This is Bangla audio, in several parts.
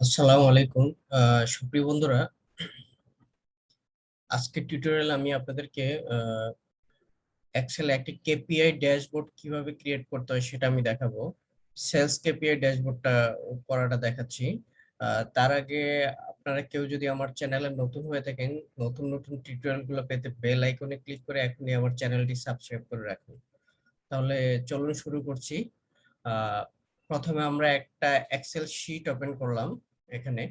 আসসালামু আলাইকুম। সুপ্রিয় বন্ধুরা, আজকের টিউটোরিয়াল আমি আপনাদেরকে এক্সেল একটি কেপিআই ড্যাশবোর্ড কিভাবে ক্রিয়েট করতে হয় সেটা আমি দেখাবো। সেলস কেপিআই ড্যাশবোর্ডটা করাটা দেখাচ্ছি। তার আগে আপনারা কেউ যদি আমার চ্যানেলে নতুন হয়ে থাকেন, নতুন নতুন টিউটোরিয়াল গুলো পেতে বেল আইকনে ক্লিক করে এখনই আমার চ্যানেলটি সাবস্ক্রাইব করে রাখুন। তাহলে চলুন শুরু করছি। আহ, প্রথমে আমরা একটা এক্সেল শিট ওপেন করলাম এখানে।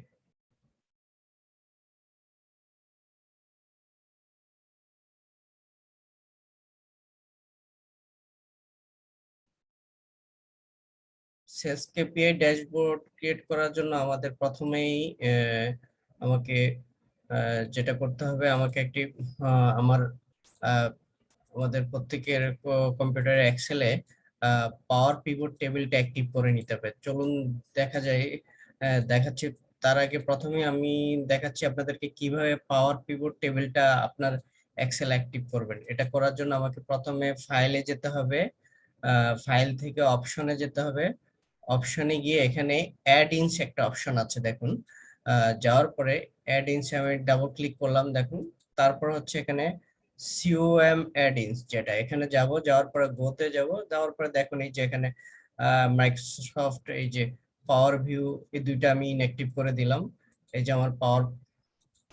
সেলস কেপিআই ড্যাশবোর্ড ক্রিয়েট করার জন্য আমাদের প্রথমেই আমাকে যেটা করতে হবে, আমাকে একটি আমার আহ, আমাদের প্রত্যেকের কম্পিউটারে এক্সেলে পাওয়ার পিভট টেবিলটা অ্যাক্টিভ করে নিতে হবে। চলুন দেখা যায়, দেখাচ্ছি। তার আগে প্রথমে আমি দেখাচ্ছি আপনাদেরকে কিভাবে পাওয়ার পিভট টেবিলটা আপনার এক্সেল অ্যাক্টিভ করবেন। এটা করার জন্য আমাকে প্রথমে ফাইলে যেতে হবে, ফাইল থেকে অপশনে যেতে হবে। অপশনে গিয়ে এখানে অ্যাড ইনস একটা অপশন আছে দেখুন। যাওয়ার পরে অ্যাড ইনস আমি ডাবল ক্লিক করলাম দেখুন। তারপর হচ্ছে এখানে সিওএম অ্যাড ইনস, যেটা এখানে যাব, যাওয়ার পরে গোতে যাব, যাওয়ার পরে দেখুন এই যে এখানে মাইক্রোসফট এই যে পাওয়ার ভিউ, এই দুইটা আমি ইনঅ্যাক্টিভ করে দিলাম। এই যে আমার পাওয়ার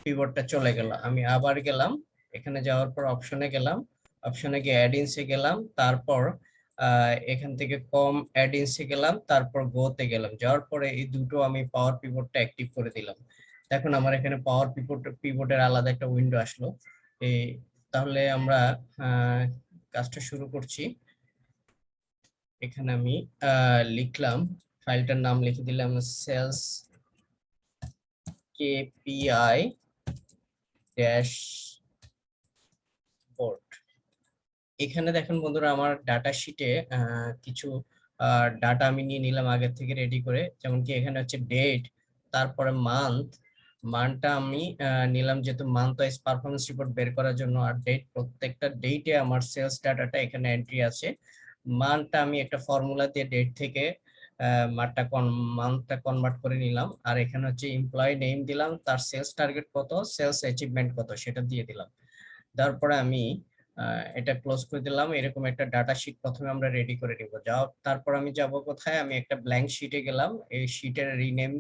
পিভটটা চলে গেল। আমি আবার গেলাম, এখানে যাওয়ার পর অপশনে গেলাম, অপশনে গিয়ে অ্যাডিন্সে গেলাম, তারপর এখান থেকে কম অ্যাডিন্সে গেলাম, তারপর গোতে গেলাম। যাওয়ার পরে এই দুটো আমি পাওয়ার পিভটটা অ্যাক্টিভ করে দিলাম। দেখুন আমার এখানে পাওয়ার পিভটের আলাদা একটা উইন্ডো আসলো। এই তাহলে আমরা আহ, কাজটা শুরু করছি। এখানে আমি লিখলাম, ফাইলটার নাম লিখে দিলাম সেলস কেপিআই ড্যাশ বোর্ড। এখানে দেখেন বন্ধুরা, আমার ডাটা শিটে কিছু ডাটা আমি নিয়ে নিলাম আগে থেকে রেডি করে। যেমন কি এখানে হচ্ছে ডেট, তারপরে মান্থ। মান্থটা আমি নিলাম যেহেতু মান্থ ওয়াইজ পারফরমেন্স রিপোর্ট বের করার জন্য। আর ডেট, প্রত্যেকটা ডেটে আমার সেলস ডাটাটা এখানে এন্ট্রি আছে। মান্থটা আমি একটা ফর্মুলা দিয়ে ডেট থেকে মান্থটা কনভার্ট করে নিলাম। আর এখানে হচ্ছে এমপ্লয়ি নেম দিলাম, তার সেলস টার্গেট কত, সেলস অ্যাচিভমেন্ট কত সেটা দিয়ে দিলাম। তারপরে আমি এটা ক্লোজ করে দিলাম। এরকম একটা ডাটা শিট প্রথমে আমরা রেডি করে নিব। তারপর আমি যাব কোথায়, আমি একটা ব্ল্যাঙ্ক শিটে গেলাম, এই শিটের রিনেম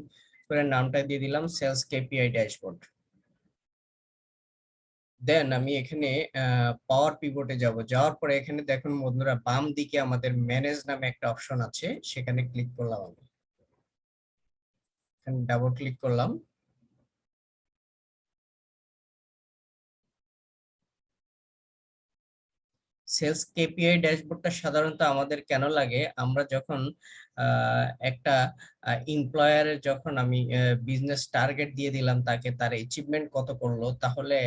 করে নামটা দিয়ে দিলাম সেলস কেপিআই ড্যাশবোর্ড। দেন আমি এখানে পাওয়ার পিভটে যাব। যাওয়ার পরে এখানে দেখুন বন্ধুরা, বাম দিকে আমাদের ম্যানেজ নামে একটা অপশন আছে, সেখানে ক্লিক করলাম। আমি এখানে ডাবল ক্লিক করলাম। সেলস কেপিআই ড্যাশবোর্ডটা সাধারণত আমাদের কেন লাগে, আমরা যখন একটা এমপ্লয়ারের, যখন আমি বিজনেস টার্গেট দিয়ে দিলাম তাকে, তার অ্যাচিভমেন্ট কত করলো, তাহলে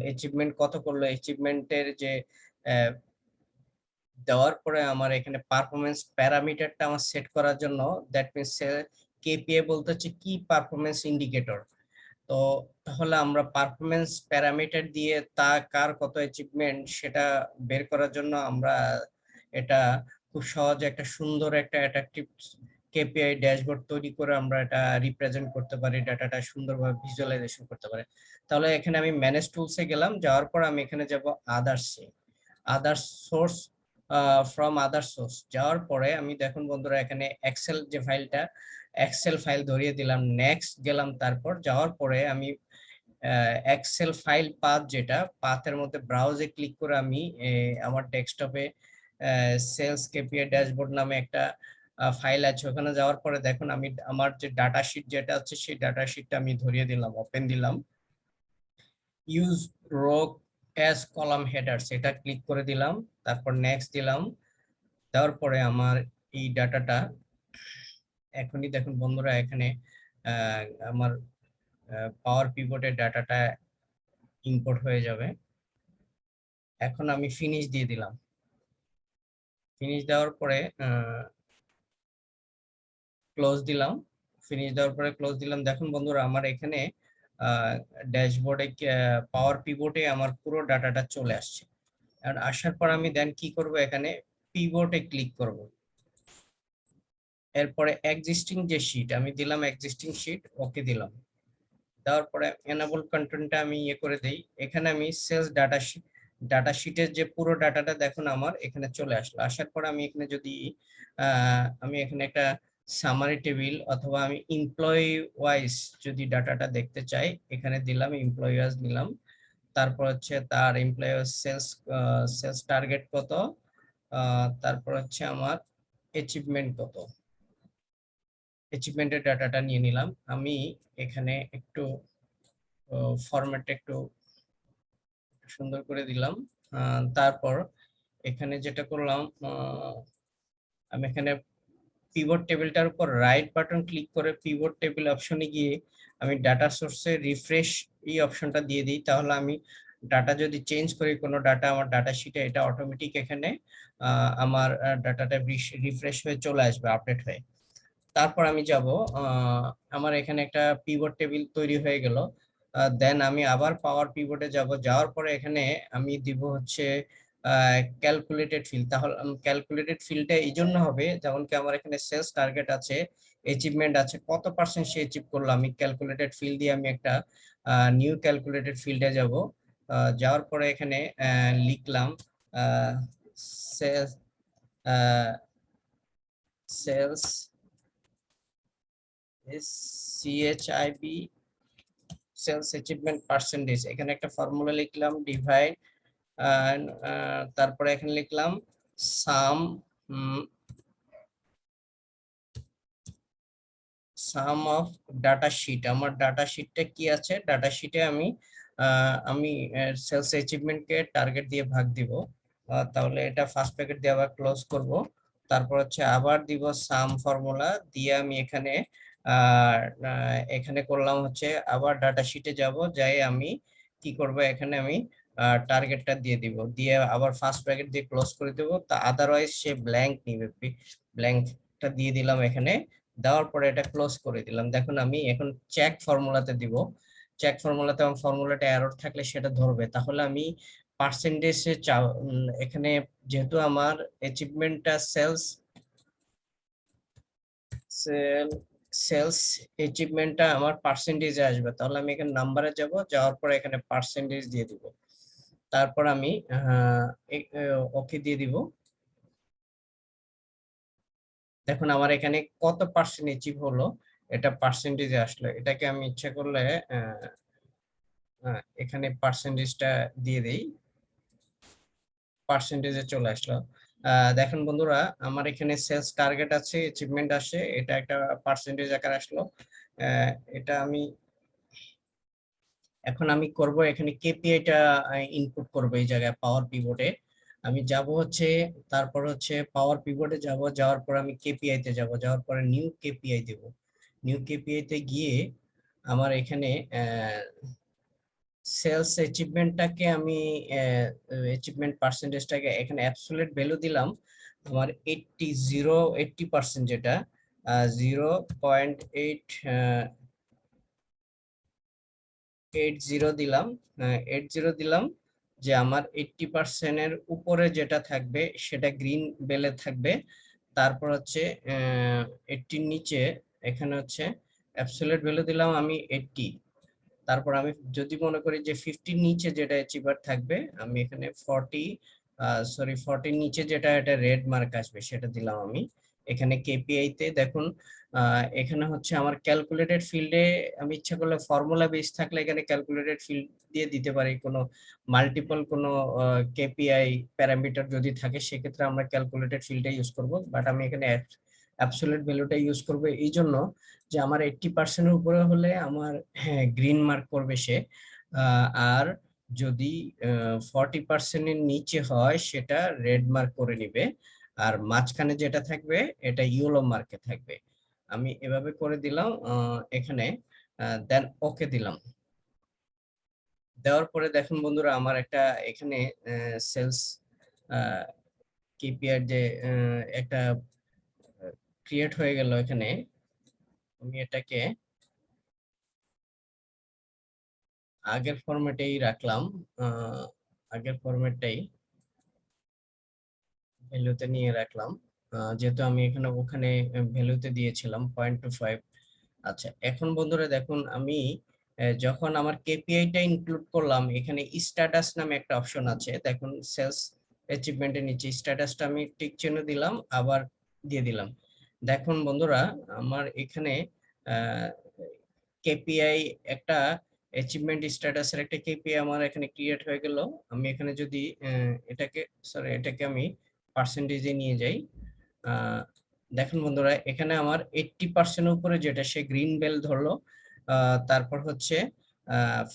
অ্যাচিভমেন্ট কত করলো, অ্যাচিভমেন্টের যে আহ, দেওয়ার পরে আমার এখানে পারফরমেন্স প্যারামিটারটা আমার সেট করার জন্য, দ্যাট মিনস কেপিআই বলতে হচ্ছে কি পারফরমেন্স ইন্ডিকেটর। তো তাহলে আমরা পারফরমেন্স প্যারামিটার দিয়ে তা কার কত অ্যাচিভমেন্ট সেটা বের করার জন্য আমরা এটা খুব সহজে একটা সুন্দর একটা অ্যাট্রাকটিভ কেপিআই ড্যাশবোর্ড তৈরি করে আমরা এটা রিপ্রেজেন্ট করতে পারি, ডাটাটা সুন্দরভাবে ভিজুয়ালাইজেশন করতে পারি। তাহলে এখানে আমি ম্যানেজ টুলসে গেলাম, যাওয়ার পর আমি এখানে যাব আদার্সে, others source, from other source. যাওয়ার পরে আমি দেখুন বন্ধুরা, এখানে এক্সেল যে ফাইলটা, এক্সেল ফাইল ধরিয়ে দিলাম, নেক্সট গেলাম। তারপর যাওয়ার পরে আমি এক্সেল ফাইল পাথ, যেটা পাথের মধ্যে ব্রাউজে ক্লিক করে আমি আমার ডেস্কটপে সেলস কেপিআই ড্যাশবোর্ড নামে একটা ফাইল আছে, ওখানে যাওয়ার পরে দেখুন আমি আমার যে ডাটা শিট যেটা আছে সেই ডাটা শিটটা আমি ধরিয়ে দিলাম, ওপেন দিলাম। Use rho as column headers, এটা ক্লিক করে দিলাম। তারপর নেক্সট দিলাম। দেওয়ার পরে আমার এই ডাটাটা এখনই দেখুন বন্ধুরা, এখানে আহ, আমার পাওয়ার পিভটের ডাটাটা ইম্পোর্ট হয়ে যাবে। এখন আমি ফিনিশ দিয়ে দিলাম। ফিনিশ দেওয়ার পরে ক্লোজ দিলাম। ফিনিশ দেওয়ার পরে ক্লোজ দিলাম। দেখুন বন্ধুরা, আমার এখানে ড্যাশবোর্ডে পাওয়ার পিভটে আমার পুরো ডাটাটা চলে আসছে। আর আসার পর আমি দেন কি করব, এখানে পিভটে ক্লিক করব। এরপরে এক্সিস্টিং যে শীট আমি দিলাম, এক্সিস্টিং শীট ওকে দিলাম। দেওয়ার পরে এনাবল কন্টেন্টটা আমি ইয়ে করে দেই। এখানে আমি সেলস ডাটা শিটের যে পুরো ডাটাটা দেখুন আমার এখানে চলে আসলো। আসার পর আমি এখানে যদি আমি এখানে একটা সামারি টেবিল অথবা আমি এমপ্লয়ি ওয়াইজ যদি ডাটাটা দেখতে চাই, এখানে দিলাম এমপ্লয়ি ওয়াইজ নিলাম। তারপর হচ্ছে তার এমপ্লয়ি সেলস সেলস টার্গেট কত, তারপর হচ্ছে আমার অ্যাচিভমেন্ট কত, অ্যাচিভমেন্টের ডাটাটা নিয়ে নিলাম। আমি এখানে একটু ফরম্যাটটা একটু সুন্দর করে দিলাম। তারপর এখানে যেটা করলাম, আমি এখানে পিভট টেবিলটার উপর রাইট বাটন ক্লিক করে পিভট টেবিল অপশনে গিয়ে আমি ডাটা সোর্সে রিফ্রেশ এই অপশনটা দিয়ে দিই। তাহলে আমি ডাটা যদি চেঞ্জ করি কোনো ডাটা আমার ডাটা শিটে, এটা অটোমেটিক এখানে আমার ডাটাটা রিফ্রেশ হয়ে চলে আসবে, আপডেট হয়ে। তারপর আমি যাব, আমার এখানে একটা পিভট টেবিল তৈরি হয়ে গেল। দেন আমি আবার পাওয়ার পিভটে যাব, যাওয়ার পরে এখানে আমি দিব হচ্ছে ক্যালকুলেটেড ফিল্ড। তাহলে ক্যালকুলেটেড ফিল্ডটা এই জন্য হবে, যেমন কি আমার এখানে সেলস টার্গেট আছে, অ্যাচিভমেন্ট আছে, কত পার্সেন্ট সে অ্যাচিভ করলো, আমি ক্যালকুলেটেড ফিল্ড দিয়ে আমি একটা নিউ ক্যালকুলেটেড ফিল্ডে যাব। যাওয়ার পরে এখানে লিখলাম sales sales CHIB sales achievement percentage. এখানে একটা ফর্মুলা লিখলাম, ডিভাইড, তারপরে এখানে লিখলাম sum sum of data sheet. আমার ডাটা শিটটা কি আছে, ডাটা শিটে আমি সেলস অ্যাচিভমেন্টকে টার্গেট দিয়ে ভাগ দিব। তাহলে এটা ফার্স্ট প্যাকেট দিয়ে আবার ক্লোজ করব। তারপর হচ্ছে আবার দিব সাম ফর্মুলা দিয়ে আমি এখানে এখানে করলাম হচ্ছে আবার ডাটা শিটে যাব, যাই আমি কি করব, এখানে আমি টার্গেটটা দিয়ে দিব, দিয়ে আবার ফার্স্ট ব্র্যাকেট দিয়ে ক্লোজ করে দেব। তা আদারওয়াইজ সে ব্ল্যাঙ্ক নিবে, ব্ল্যাঙ্কটা দিয়ে দিলাম এখানে। দেওয়ার পরে এটা ক্লোজ করে দিলাম। দেখুন আমি এখন চেক ফর্মুলাতে দিব, চেক ফর্মুলাতে আমার ফর্মুলাটা এরর থাকলে সেটা ধরবে। তাহলে আমি পার্সেন্টেজে এখানে যেহেতু আমার অ্যাচিভমেন্টটা সেলস অ্যাচিভমেন্টটা আমার পার্সেন্টেজে আসবে, তাহলে আমি এখানে নাম্বারে যাব, যাওয়ার পরে এখানে পার্সেন্টেজ দিয়ে দিব। তারপর আমি ওকে দিয়ে দিব। দেখুন আমার এখানে কত পার্সেন্ট অ্যাচিভ হলো, এটা পার্সেন্টেজে আসলো। এটাকে আমি ইচ্ছা করলে এখানে পার্সেন্টেজটা দিয়ে দেই, পার্সেন্টেজে চলে আসলো। দেখুন বন্ধুরা, আমার এখানে সেলস টার্গেট আছে, অ্যাচিভমেন্ট আসে, এটা একটা পার্সেন্টেজ আকার আসলো। এটা আমি এখন আমি করব এখানে কেপিআইটা ইনপুট করব এই জায়গায় পাওয়ার পিভটে। আমি যাব হচ্ছে, তারপর হচ্ছে পাওয়ার পিভটে যাব, যাওয়ার পর আমি কেপিআই তে যাব, যাওয়ার পরে নিউ কেপিআই দেব। নিউ কেপিআই তে গিয়ে আমার এখানে সেলস অ্যাচিভমেন্টটাকে আমি অ্যাচিভমেন্ট পার্সেন্টেজটাকে এখানে অ্যাবসলিউট ভ্যালু দিলাম আমার 80% যেটা 0.80 দিলাম, 80 দিলাম, যে আমার 80% এর উপরে যেটা থাকবে সেটা গ্রিন বেলে থাকবে। তারপর হচ্ছে 80 নিচে এখানে হচ্ছে অ্যাবসলিউট ভ্যালু দিলাম আমি 80। তারপর আমি যদি মনে করি যে 50 নিচে যেটা অ্যাচিভার থাকবে, আমি এখানে 40 নিচে যেটা এটা রেড মার্ক আসবে সেটা দিলাম আমি এখানে কেপিআই তে। দেখুন এখানে হচ্ছে আমার ক্যালকুলেটেড ফিল্ডে আমি ইচ্ছা করলে ফর্মুলা বেস থাকলে এখানে ক্যালকুলেটেড ফিল্ড দিয়ে দিতে পারি, কোনো মাল্টিপল কোনো কেপিআই প্যারামিটার যদি থাকে সেক্ষেত্রে আমরা ক্যালকুলেটেড ফিল্ডটা ইউজ করব। বাট আমি এখানে অ্যাবসলিউট ভ্যালুটা ইউজ করব এই জন্য যে আমার 80% এর উপরে হলে আমার হ্যাঁ গ্রিন মার্ক করবে সে, আর যদি 40% এর নিচে হয় সেটা রেড মার্ক করে নিবে, আর মাঝখানে যেটা থাকবে এটা ইয়েলো মার্কে থাকবে। আমি এভাবে করে দিলাম এখানে, দেন ওকে দিলাম। দেওয়ার পরে দেখুন বন্ধুরা আমার একটা এখানে সেলস কেপিআই যে একটা ক্রিয়েট হয়ে গেল এখানে। আমি এটাকে আগের ফরম্যাটেই রাখলাম, আগের ফরম্যাটটাই ভ্যালুতে নিয়ে রাখলাম। যেহেতু আমি এখানে ওখানে ভ্যালুতে দিয়েছিলাম 0.25। আচ্ছা, এখন বন্ধুরা দেখুন আমি যখন আমার কেপিআইটা ইনক্লুড করলাম, এখানে স্ট্যাটাস নামে একটা অপশন আছে, দেখুন সেলস অ্যাচিভমেন্টের নিচে স্ট্যাটাসটা আমি টিক চিহ্ন দিলাম, আবার দিয়ে দিলাম। দেখুন বন্ধুরা, আমার এখানে কেপিআই একটা অ্যাচিভমেন্ট স্ট্যাটাসের একটা কেপিআই আমার এখানে ক্রিয়েট হয়ে গেল। আমি এখানে যদি এটাকে আমি পার্সেন্টেজে নিয়ে যাই, দেখুন বন্ধুরা এখানে আমার 80% উপরে যেটা সে গ্রিন বেল ধরলো, তারপর হচ্ছে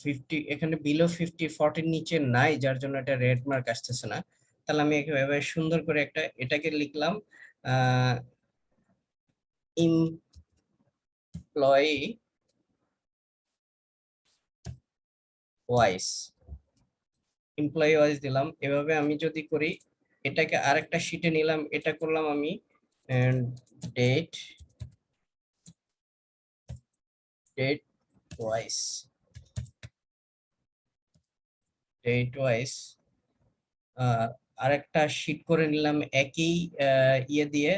50, এখানে বিলো 50 40 নিচে নাই, যার জন্য এটা রেড মার্ক আসতেছে না। তাহলে আমি এভাবে সুন্দর করে এটাকে লিখলাম এমপ্লয়ি ওয়াইজ, দিলাম। এভাবে আমি যদি করি, এটাকে আরেকটা শিটে নিলাম, এটা করলাম আমি ডেট ডেট ওয়াইজ, আরেকটা শীট করে নিলাম একই ইয়ে দিয়ে,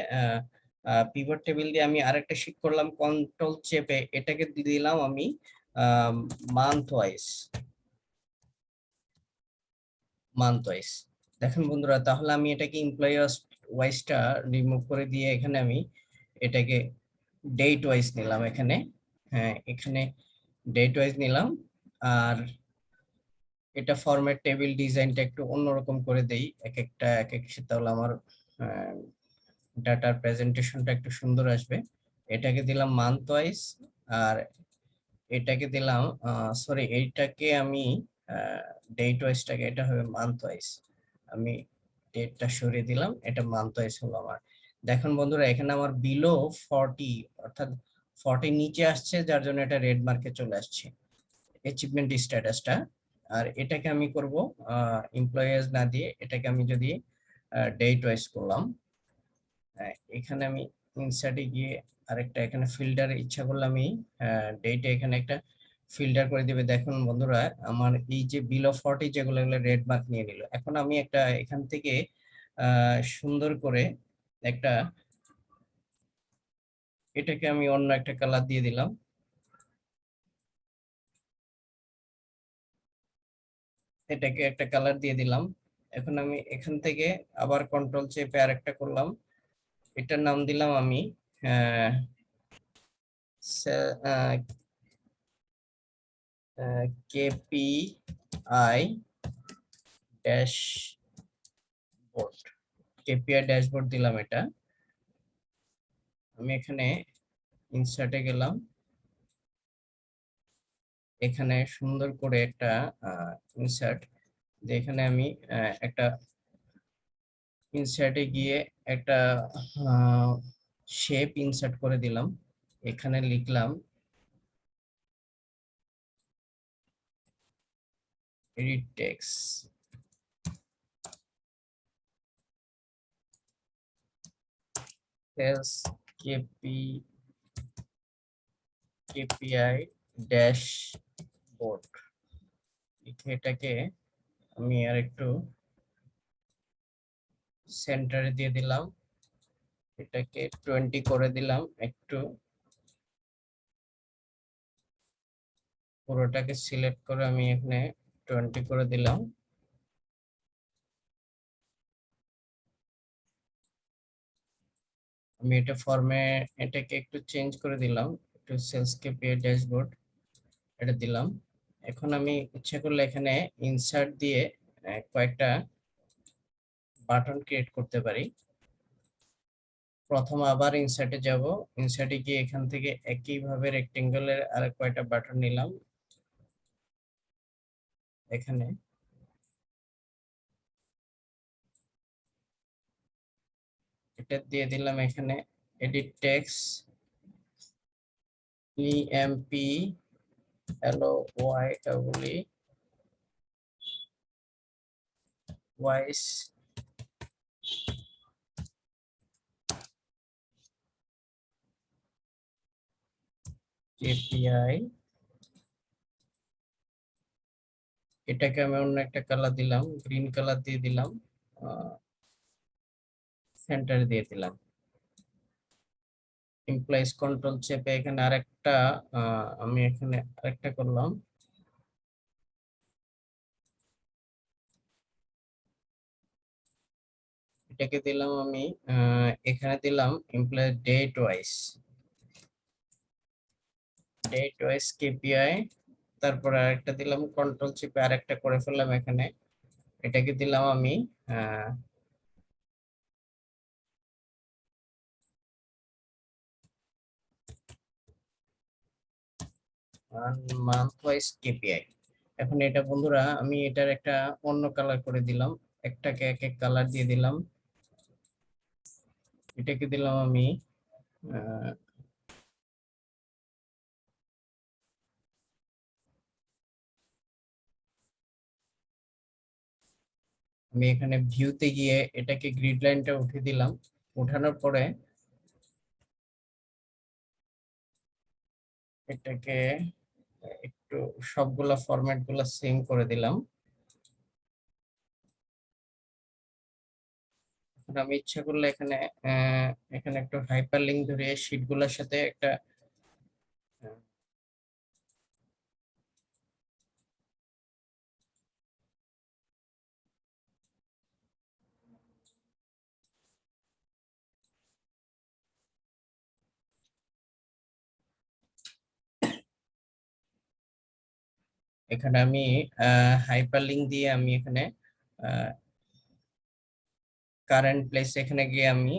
পিভট টেবিল দিয়ে আমি আরেকটা শীট করলাম কন্ট্রোল চেপে, এটাকে দিয়ে দিলাম আমি মান্থ ওয়াইজ। দেখেন বন্ধুরা, তাহলে আমি এটাকে এমপ্লয়ি ওয়াইজটা রিমুভ করে দিয়ে এখানে আমি এটাকে ডেট ওয়াইজ নিলাম এখানে। হ্যাঁ, এখানে ডেট ওয়াইজ নিলাম। আর এটা ফরম্যাট টেবিল ডিজাইনটা একটু অন্যরকম করে দেই, এক একটা এক এক, তাহলে আমার ডাটার প্রেজেন্টেশনটা একটু সুন্দর আসবে। এটাকে দিলাম মান্থ ওয়াইজ, আর এটাকে দিলাম সরি, এইটাকে আমি ডেট ওয়াইজটাকে, এটা হবে মান্থ ওয়াইজ। আমি ডেটটা সরিয়ে দিলাম, এটা মান্থ ওয়াইজ হলো আমার। দেখুন বন্ধুরা, এখানে আমার বিলো 40, অর্থাৎ 40 নিচে আসছে, যার জন্য এটা রেড মার্কে চলে আসছে অ্যাচিভমেন্ট স্ট্যাটাসটা। আর এটাকে আমি করব এমপ্লয়িজ না দিয়ে, এটাকে আমি যদি ডেট ওয়াইজ করলাম, এখানে আমি ইনসার্টে গিয়ে আরেকটা এখানে ফিল্টার ইচ্ছা করলে আমি ডেটে এখানে একটা ফিল্টার করে দিবে। দেখুন বন্ধুরা, আমার এই যে বিল অফ 40 যেগুলো, এগুলো রেড মার্ক নিয়ে নিল। এখন আমি একটা এখান থেকে সুন্দর করে একটা, এটাকে আমি অন্য একটা কালার দিয়ে দিলাম, এটাকে একটা কালার দিয়ে দিলাম। এখন আমি এখান থেকে আবার কন্ট্রোল চেপে আরেকটা করলাম, এটার নাম দিলাম আমি কেপিআই ড্যাশবোর্ড, কেপিআই ড্যাশবোর্ড দিলাম এটা। আমি এখানে ইনসার্টে গেলাম, এখানে সুন্দর করে একটা ইনসার্ট, এখানে আমি একটা ইনসার্টে গিয়ে একটা শেপ ইনসার্ট করে দিলাম। এখানে লিখলাম edit text, sales KPI dashboard, এটাকে আমি আর একটু সেন্টারে দিয়ে দিলাম, এটাকে 20 করে দিলাম, একটু পুরোটাকে সিলেক্ট করে আমি এখানে 20 করে দিলাম। আমি এটা ফর্মে এটাকে একটু চেঞ্জ করে দিলাম, একটু সেলস কেপিআই ড্যাশবোর্ড এটা দিলাম। এখন আমি ইচ্ছা করলে এখানে ইনসার্ট দিয়ে কয়েকটা বাটন ক্রিয়েট করতে পারি। প্রথম আবার ইনসার্টে যাব, ইনসার্টে গিয়ে এখান থেকে একইভাবে রেক্টেঙ্গলের আর কয়েকটা বাটন নিলাম, এখানে এটা দিয়ে দিলাম, এখানে edit text EMP LOY wise KPI, এটাকে আমি অন্য একটা কালার দিলাম, গ্রিন কালার দিয়ে দিলাম, সেন্টারে দিয়ে দিলাম। এমপ্লয়িজ কন্ট্রোল চেপে এখানে আরেকটা আমি এখানে আরেকটা করলাম, এটাকে দিলাম আমি এখানে দিলাম এমপ্লয় ডেট ওয়াইজ কেপিআই। তারপর আরেকটা দিলাম কন্ট্রোল চিপে আরেকটা করে ফেললাম এখানে, এটাকে দিলাম আমি মান্থ ওয়াইজ কেপিআই। এখন এটা বন্ধুরা আমি এটার একটা অন্য কালার করে দিলাম, একটাকে এক এক কালার দিয়ে দিলাম। এটাকে দিলাম আমি আহ, আমি এখানে ভিউতে গিয়ে এটাকে গ্রিড লাইনটা উঠিয়ে দিলাম। উঠানোর পরে এটাকে একটু সবগুলা ফরম্যাট গুলা সেম করে দিলাম। এখন আমি ইচ্ছা করলে এখানে এখানে একটু হাইপার লিঙ্ক ধরে শীট গুলার সাথে একটা আহ, এখানে আমি হাইপার লিঙ্ক দিয়ে আমি এখানে কারেন্ট প্লেস এখানে গিয়ে আমি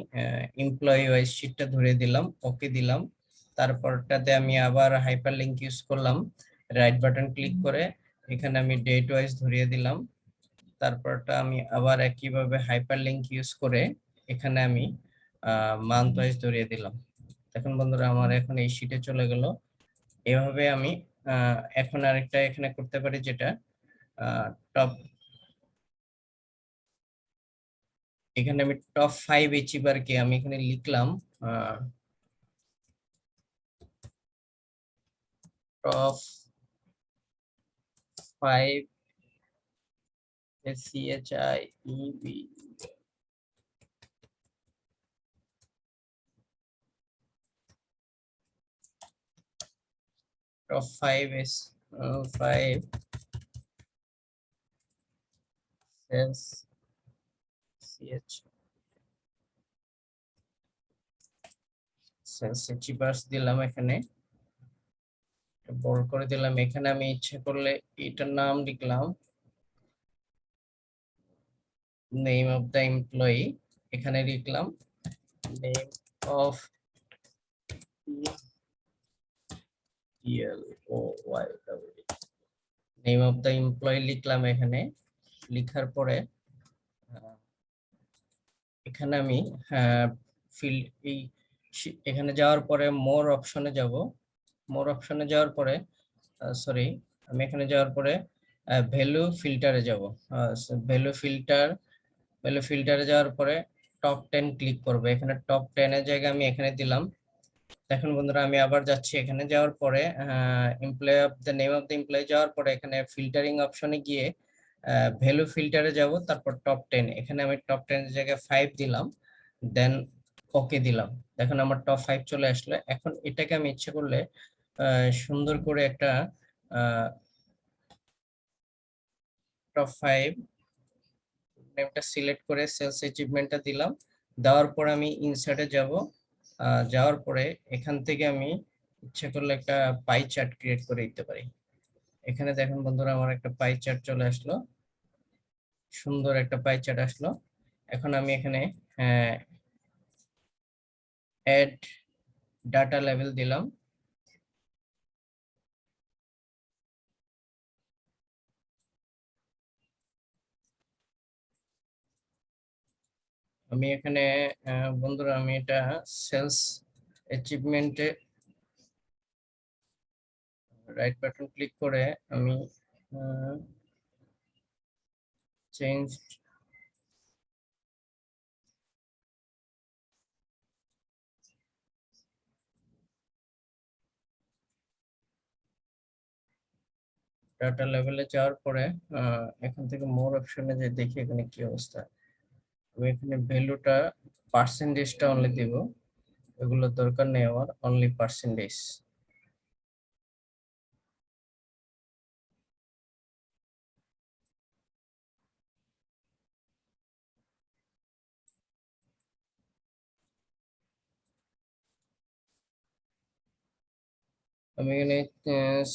এমপ্লয়ি ওয়াইজ শিটটা ধরে দিলাম, ওকে দিলাম। তারপরটাতে আমি আবার হাইপার লিঙ্ক ইউজ করলাম, রাইট বাটন ক্লিক করে এখানে আমি ডেট ওয়াইজ ধরিয়ে দিলাম। তারপরটা আমি আবার একইভাবে হাইপার লিঙ্ক ইউজ করে এখানে আমি মান্থ ওয়াইজ ধরিয়ে দিলাম। এখন বন্ধুরা আমার এখন এই শিটে চলে গেল। এভাবে আমি এখন আরেকটা এখানে করতে পারি, যেটা টপ, এখানে আমি টপ 5 অ্যাচিভারকে আমি এখানে লিখলাম top 5 CHIEV, top 5 is 5 sales CH sales achievers দিলাম, এখানে বড় করে দিলাম। এখানে আমি ইচ্ছে করলে এটার নাম লিখলাম নেম অফ দ্য এমপ্লয়ি, এখানে লিখলাম name of name of the employee লিখলাম এখানে। লিখার পরে আহ, এখানে আমি ফিল্ড এখানে যাওয়ার পরে মোর অপশনে যাব। মোর অপশনে যাওয়ার পরে সরি, আমি এখানে যাওয়ার পরে ভ্যালু ফিল্টারে যাব। ভ্যালু ফিল্টার, ভ্যালু ফিল্টারে যাওয়ার পরে টপ 10 ক্লিক করবো। এখানে টপ 10 এর জায়গায় আমি এখানে দিলাম। দেখুন বন্ধুরা আমি আবার যাচ্ছি, এখানে যাওয়ার পরে employee of the name of the employee যাওয়ার পরে এখানে ফিল্টারিং অপশনে গিয়ে ভ্যালু ফিল্টারে যাব। তারপর টপ 10, এখানে আমি টপ 10 এর জায়গায় 5 দিলাম, দেন ওকে দিলাম। দেখুন আমার টপ 5 চলে আসলো। এখন এটাকে আমি ইচ্ছে করলে সুন্দর করে একটা টপ 5 নেমটা সিলেক্ট করে সেলস অ্যাচিভমেন্টটা দিলাম। দেওয়ার পর আমি ইনসার্টে যাব। যাওয়ার পরে এখান থেকে আমি ইচ্ছে করলে একটা পাই চার্ট ক্রিয়েট করে দিতে পারি। এখানে দেখুন বন্ধুরা আমার একটা পাই চার্ট চলে আসলো, সুন্দর একটা পাই চার্ট আসলো। এখন আমি এখানে অ্যাড ডাটা লেভেল দিলাম। আমি এখানে বন্ধুরা আমি এটা সেলস অ্যাচিভমেন্টে রাইট বাটন ক্লিক করে আমি চেঞ্জ ডাটা লেভেলে যাওয়ার পরে এখান থেকে মোর অপশনে যে দেখি এখানে কি অবস্থা। আমি এখানে ভ্যালুটা পার্সেন্টেজটা অনলি দিব। এগুলোর দরকার নেই আমার, অনলি পার্সেন্টেজ। আমি এখানে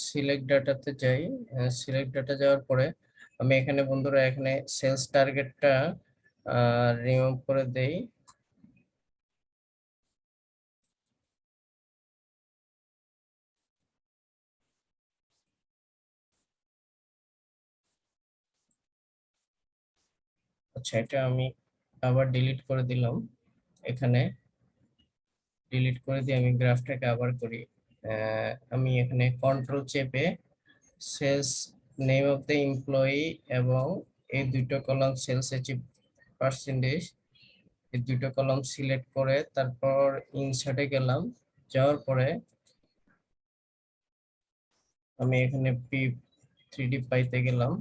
সিলেক্ট ডাটাতে যাই। সিলেক্ট ডাটা যাওয়ার পরে আমি এখানে বন্ধুরা এখানে সেলস টার্গেটটা রিমুভ করে দেই। আচ্ছা, এটা আমি আবার ডিলিট করে দিলাম। এখানে ডিলিট করে দিয়ে আমি গ্রাফটাকে আবার করি। আমি এখানে কন্ট্রোল চেপে sales name of the employee এবং এই দুটো কলাম সেলস অ্যাচিভ পার্সেন্টেজ, এই দুটো কলাম সিলেক্ট করে তারপর ইনসার্টে গেলাম। যাওয়ার পরে আমি এখানে পি 3D পাইতে গেলাম।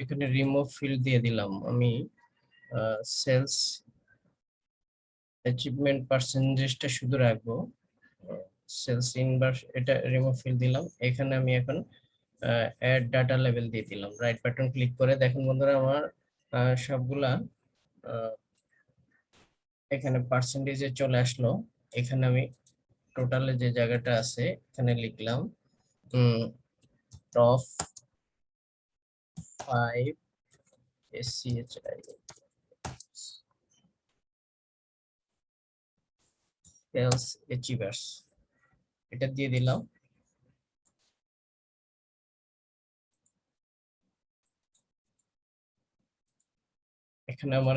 এখানে রিমুভ ফিল্ড দিয়ে দিলাম আমি। সেলস অ্যাচিভমেন্ট পার্সেন্টেজটা শুধু রাখবো। সেলস ইনভার্স এটা রিমুভ ফিল্ড দিলাম। এখানে আমি এখন অ্যাড ডাটা লেভেল দিয়ে দিলাম। রাইট বাটন ক্লিক করে দেখুন বন্ধুরা আমার সবগুলা আহ, এখানে পার্সেন্টেজে চলে আসলো। এখানে আমি টোটালে যে জায়গাটা আছে এখানে লিখলাম টপ 5 SCHI সেলস অ্যাচিভার্স, এটা দিয়ে দিলাম। এখানে আমার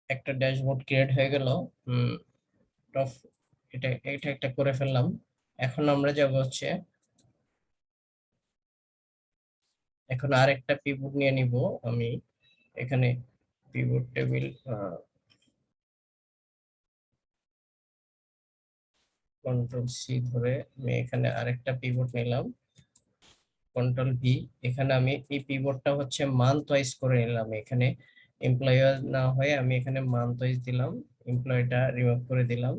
একটা ড্যাশবোর্ড ক্রিয়েট হয়ে গেল। টপ, এটা এটা একটা করে ফেললাম। এখন আমরা যাব হচ্ছে, এখন আরেকটা পিভট নিয়ে নিব আমি। এখানে পিভট টেবিল কন্ট্রোল সি ধরে আমি এখানে আরেকটা পিভট নিলাম, কন্ট্রোল ভি। এখানে আমি এই পিভটটা হচ্ছে মান্থ ওয়াইজ করে নিলাম। এখানে এমপ্লয়ি না হয়ে আমি এখানে মান্থ ওয়াইজ দিলাম, এমপ্লয়িটা রিমুভ করে দিলাম।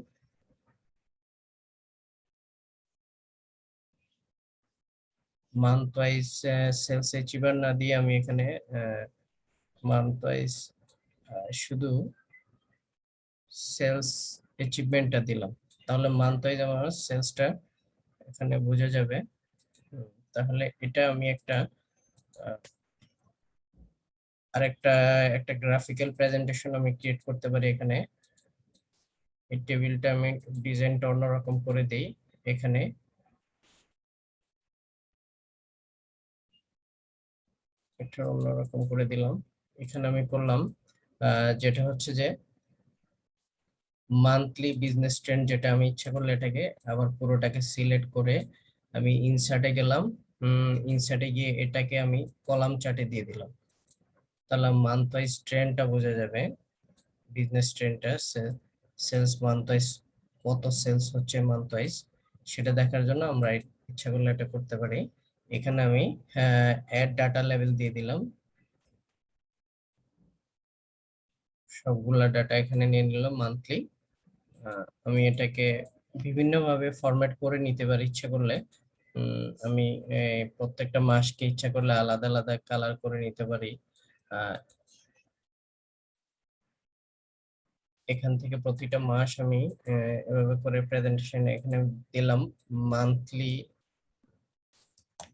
মান্থ ওয়াইজ সেলস অ্যাচিভার না দিয়ে আমি এখানে মান্থ ওয়াইজ শুধু সেলস অ্যাচিভমেন্টটা দিলাম। তাহলে মান্থ ওয়াইজ আমার সেলসটা এখানে বোঝা যাবে। তাহলে এটা আমি একটা আহ, আরেকটা একটা গ্রাফিক্যাল প্রেজেন্টেশন আমি ক্রিয়েট করতে পারি এখানে। এই টেবিলটা আমি ডিজাইনটা অন্যরকম করে দেই। এখানে এটা অন্যরকম করে দিলাম। এখানে আমি করলাম যেটা হচ্ছে যে মান্থলি বিজনেস ট্রেন্ড, যেটা আমি ইচ্ছা করলে এটাকে আবার পুরোটাকে সিলেক্ট করে আমি ইনসার্টে গেলাম। ইনসার্টে গিয়ে এটাকে আমি কলাম চার্টে দিয়ে দিলাম। তাহলে মান্থ ওয়াইজ ট্রেন্ডটা বোঝা যাবে, বিজনেস ট্রেন্ডটা, সেলস মান্থ ওয়াইজ কত সেলস হচ্ছে মান্থ ওয়াইজ, সেটা দেখার জন্য আমরা ইচ্ছা করলে এটা করতে পারি। এখানে আমি অ্যাড ডাটা লেভেল দিয়ে দিলাম। সবগুলা ডাটা এখানে নিয়ে নিলাম মান্থলি। আমি এটাকে বিভিন্ন ভাবে ফরম্যাট করে নিতে পারি ইচ্ছা করলে। আমি প্রত্যেকটা মাসকে ইচ্ছা করলে আলাদা আলাদা কালার করে নিতে পারি। আহ, এখান থেকে প্রতিটা মাস আমি এভাবে করে প্রেজেন্টেশন এখানে দিলাম। Monthly,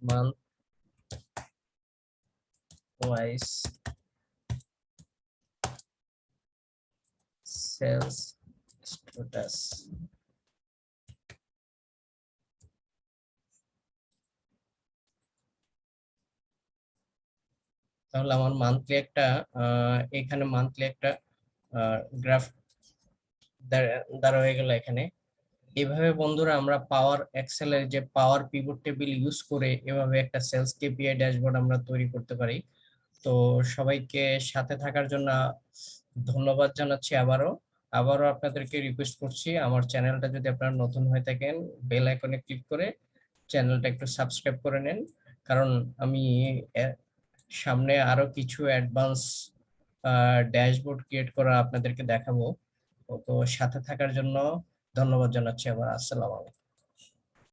month wise sales status. তাহলে আমার মান্থলি একটা এখানে মান্থলি একটা গ্রাফ দাঁড়া হয়ে গেল এখানে। এভাবে বন্ধুরা আমরা পাওয়ার এক্সেলের যে পাওয়ার পিভট টেবিল ইউজ করে এভাবে একটা সেলস কেপিআই ড্যাশবোর্ড আমরা তৈরি করতে পারি। তো সবাইকে সাথে থাকার জন্য ধন্যবাদ জানাচ্ছি আবারও। আবারও আপনাদেরকে রিকোয়েস্ট করছি, আমার চ্যানেলটা যদি আপনারা নতুন হয়ে থাকেন, বেল আইকনে ক্লিক করে চ্যানেলটা একটু সাবস্ক্রাইব করে নেন। কারণ আমি সামনে আরো কিছু অ্যাডভান্স ড্যাশবোর্ড ক্রিয়েট করা আপনাদেরকে দেখাবো। তো সাথে থাকার জন্য ধন্যবাদ জানাচ্ছি আবার। আসসালামু আলাইকুম।